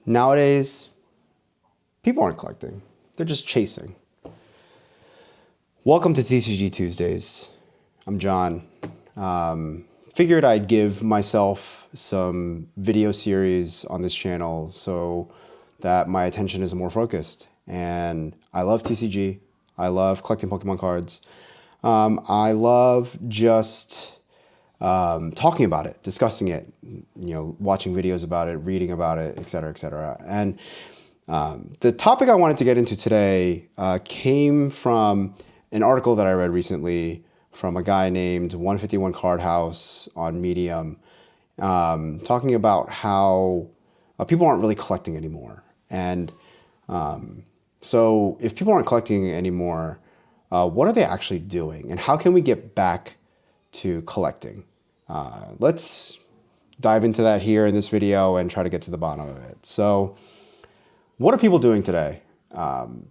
Nowadays, people aren't collecting. They're just chasing. Welcome to TCG Tuesdays. I'm John. Figured I'd give myself some video series on this channel so that my attention is more focused. And I love TCG. I love collecting Pokemon cards. I love just talking about it, discussing it, watching videos about it, reading about it, et cetera, et cetera. And the topic I wanted to get into today came from an article that I read recently from a guy named 151 Card House on Medium, talking about how people aren't really collecting anymore. And so if people aren't collecting anymore, what are they actually doing? And how can we get back to collecting? Let's dive into that here in this video and try to get to the bottom of it. So what are people doing today?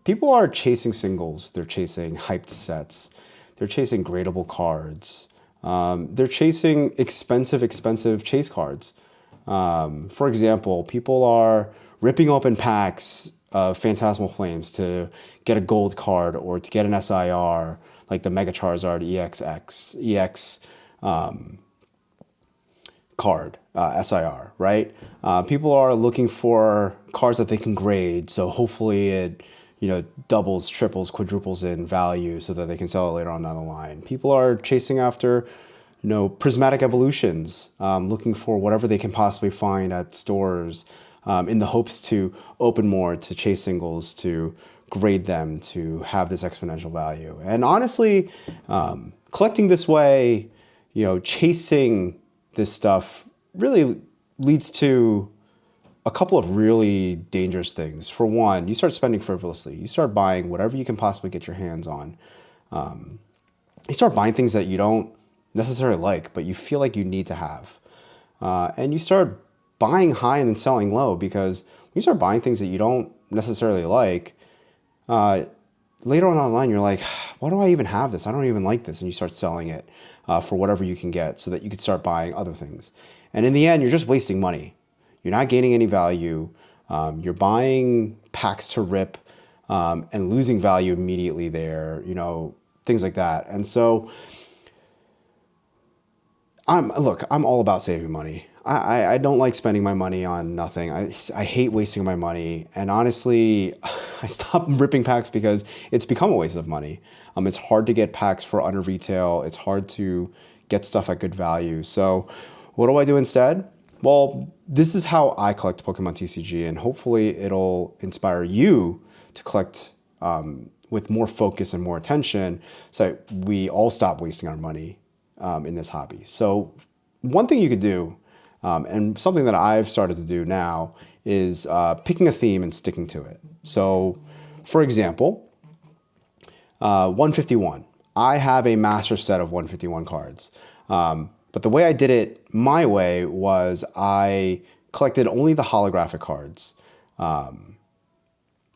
People are chasing singles. They're chasing hyped sets. They're chasing gradable cards. They're chasing expensive chase cards. For example, people are ripping open packs of Phantasmal Flames to get a gold card or to get an SIR, like the Mega Charizard EX card, SIR, right? People are looking for cards that they can grade, so hopefully it doubles, triples, quadruples in value so that they can sell it later on down the line. People are chasing after prismatic evolutions, looking for whatever they can possibly find at stores, in the hopes to open more, to chase singles, to grade them, to have this exponential value. And honestly, collecting this way, chasing this stuff really leads to a couple of really dangerous things. For one, you start spending frivolously. You start buying whatever you can possibly get your hands on. You start buying things that you don't necessarily like, but you feel like you need to have. And you start buying high and then selling low, because when you start buying things that you don't necessarily like, later on down the line, you're like, why do I even have this? I don't even like this. And you start selling it for whatever you can get so that you can start buying other things. And in the end, you're just wasting money. You're not gaining any value. You're buying packs to rip and losing value immediately there, things like that. And so I'm all about saving money. I don't like spending my money on nothing. I hate wasting my money. And honestly, I stopped ripping packs because it's become a waste of money. It's hard to get packs for under retail. It's hard to get stuff at good value. So what do I do instead? Well, this is how I collect Pokemon TCG, and hopefully it'll inspire you to collect with more focus and more attention so that we all stop wasting our money in this hobby. So one thing you could do, and something that I've started to do now, is picking a theme and sticking to it. So, for example, 151. I have a master set of 151 cards. But the way I did it my way was I collected only the holographic cards.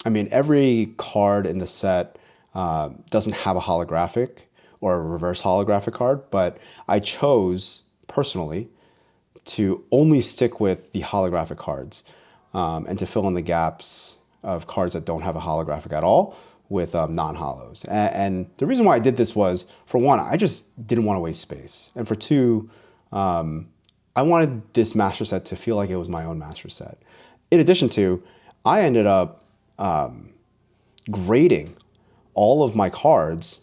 Every card in the set doesn't have a holographic or a reverse holographic card, but I chose personally to only stick with the holographic cards and to fill in the gaps of cards that don't have a holographic at all with non-holos. And the reason why I did this was, for one, I just didn't want to waste space. And for two, I wanted this master set to feel like it was my own master set. In addition to, I ended up grading all of my cards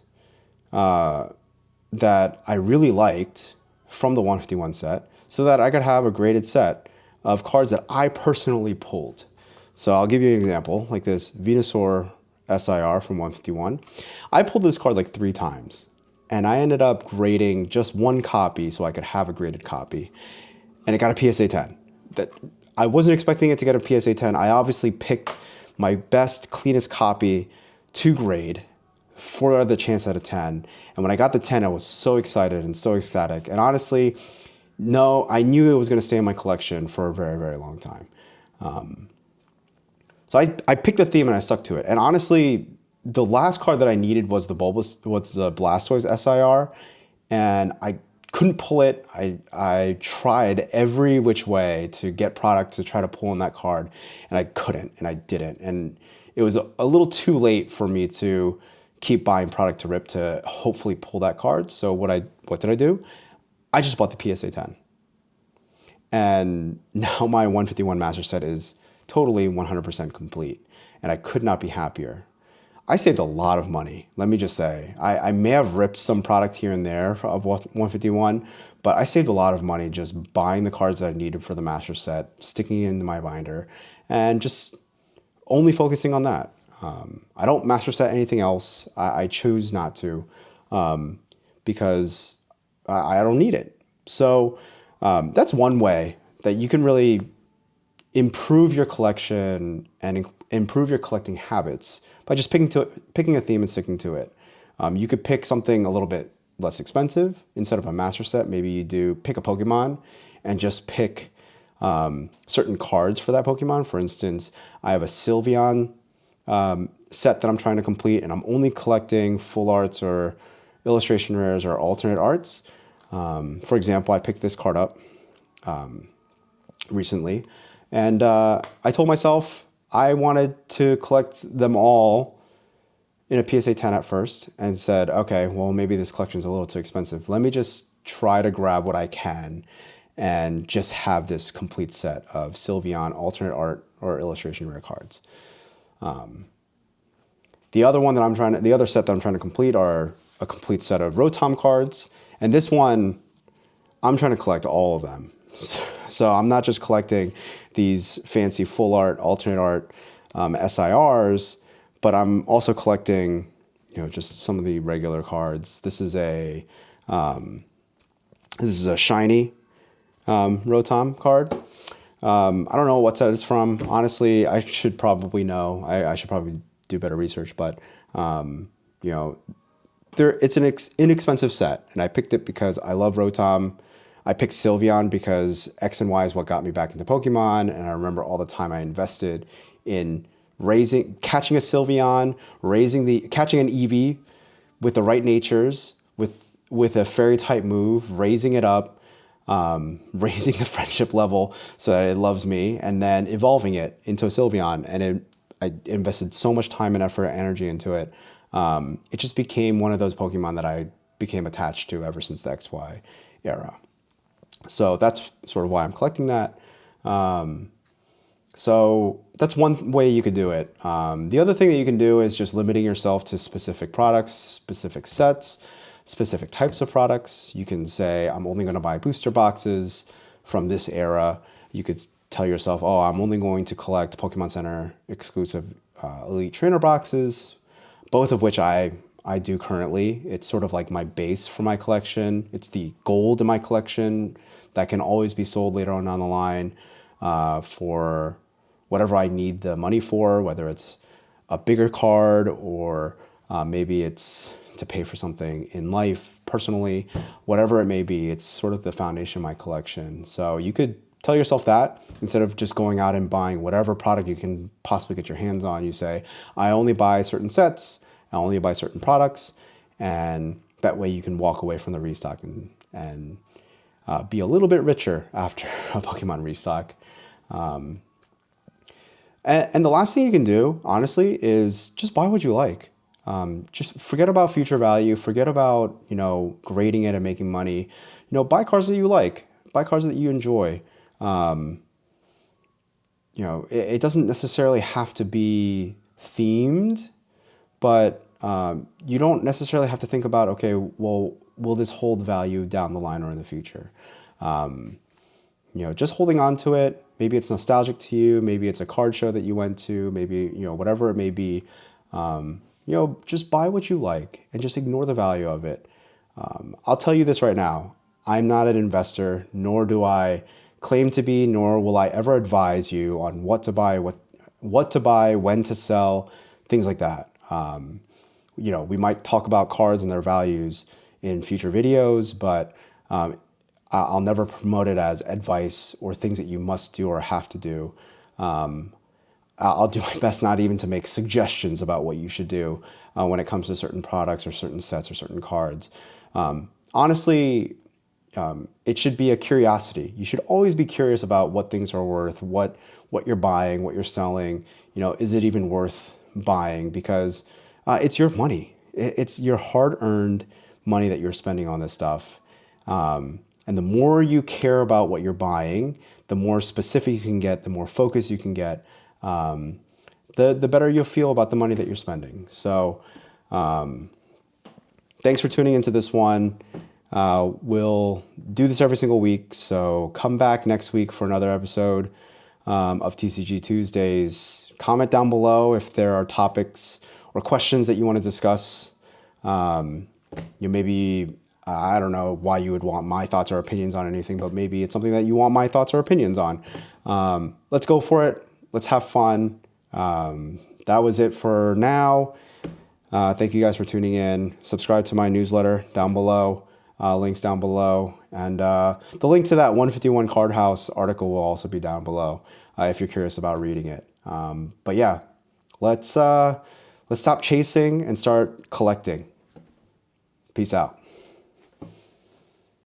that I really liked from the 151 set so that I could have a graded set of cards that I personally pulled. So I'll give you an example, like this Venusaur SIR from 151. I pulled this card like 3 times, and I ended up grading just one copy so I could have a graded copy, and it got a PSA 10. That I wasn't expecting it to get a PSA 10. I obviously picked my best, cleanest copy to grade for the chance at a 10. And when I got the 10, I was so excited and so ecstatic. And honestly, no, I knew it was going to stay in my collection for a very, very long time. So I picked a theme and I stuck to it. And honestly, the last card that I needed was the Blastoise SIR. And I couldn't pull it. I tried every which way to get product to try to pull in that card, and I couldn't, and I didn't. And it was a little too late for me to keep buying product to rip to hopefully pull that card. So what did I do? I just bought the PSA 10. And now my 151 master set is totally 100% complete, and I could not be happier. I saved a lot of money. Let me just say, I may have ripped some product here and there of 151, but I saved a lot of money just buying the cards that I needed for the master set, sticking it into my binder, and just only focusing on that. I don't master set anything else. I choose not to because I don't need it. So that's one way that you can really improve your collection and improve your collecting habits by just picking a theme and sticking to it. You could pick something a little bit less expensive instead of a master set. Maybe you do pick a Pokemon and just pick certain cards for that Pokemon. For instance, I have a Sylveon set that I'm trying to complete, and I'm only collecting full arts or illustration rares or alternate arts. For example, I picked this card up recently, and I told myself I wanted to collect them all in a PSA 10 at first, and said, okay, well, maybe this collection is a little too expensive. Let me just try to grab what I can and just have this complete set of Sylveon alternate art or illustration rare cards. The other set that I'm trying to complete are a complete set of Rotom cards, and this one I'm trying to collect all of them. So I'm not just collecting these fancy full art, alternate art SIRs, but I'm also collecting, just some of the regular cards. This is a shiny Rotom card. I don't know what set it's from. Honestly, I should probably know. I should probably do better research, but it's an inexpensive set, and I picked it because I love Rotom. I picked Sylveon because X and Y is what got me back into Pokemon, and I remember all the time I invested in catching a Sylveon, catching an Eevee with the right natures, with a fairy type move, raising it up, raising the friendship level so that it loves me, and then evolving it into a Sylveon. And I invested so much time and effort and energy into it. It just became one of those Pokemon that I became attached to ever since the XY era. So that's sort of why I'm collecting that. So that's one way you could do it. The other thing that you can do is just limiting yourself to specific products, specific sets, specific types of products. You can say, I'm only going to buy booster boxes from this era. You could tell yourself, oh, I'm only going to collect Pokemon Center exclusive Elite Trainer boxes, both of which I do currently. It's sort of like my base for my collection. It's the gold in my collection that can always be sold later on down the line for whatever I need the money for, whether it's a bigger card or maybe it's to pay for something in life, personally, whatever it may be. It's sort of the foundation of my collection. So you could tell yourself that instead of just going out and buying whatever product you can possibly get your hands on. You say, I only buy certain sets, I only buy certain products, and that way you can walk away from the restock and be a little bit richer after a Pokemon restock. And the last thing you can do, honestly, is just buy what you like. Just forget about future value. Forget about, grading it and making money. Buy cards that you like. Buy cards that you enjoy. It doesn't necessarily have to be themed, but you don't necessarily have to think about, okay, well, will this hold value down the line or in the future? Just holding on to it. Maybe it's nostalgic to you. Maybe it's a card show that you went to. Maybe, whatever it may be. Just buy what you like and just ignore the value of it. I'll tell you this right now. I'm not an investor, nor do I claim to be, nor will I ever advise you on what to buy, when to sell, things like that. We might talk about cards and their values in future videos, but I'll never promote it as advice or things that you must do or have to do. I'll do my best not even to make suggestions about what you should do when it comes to certain products or certain sets or certain cards. Honestly, it should be a curiosity. You should always be curious about what things are worth, what you're buying, what you're selling. Is it even worth buying? Because it's your money. It's your hard-earned money that you're spending on this stuff. And the more you care about what you're buying, the more specific you can get, the more focus you can get, the better you'll feel about the money that you're spending. So thanks for tuning into this one. We'll do this every single week. So come back next week for another episode of TCG Tuesdays. Comment down below if there are topics or questions that you want to discuss. Maybe I don't know why you would want my thoughts or opinions on anything, but maybe it's something that you want my thoughts or opinions on. Let's go for it. Let's have fun. That was it for now. Thank you guys for tuning in. Subscribe to my newsletter down below. Links down below. And the link to that 151 Card House article will also be down below if you're curious about reading it. But yeah, let's stop chasing and start collecting. Peace out.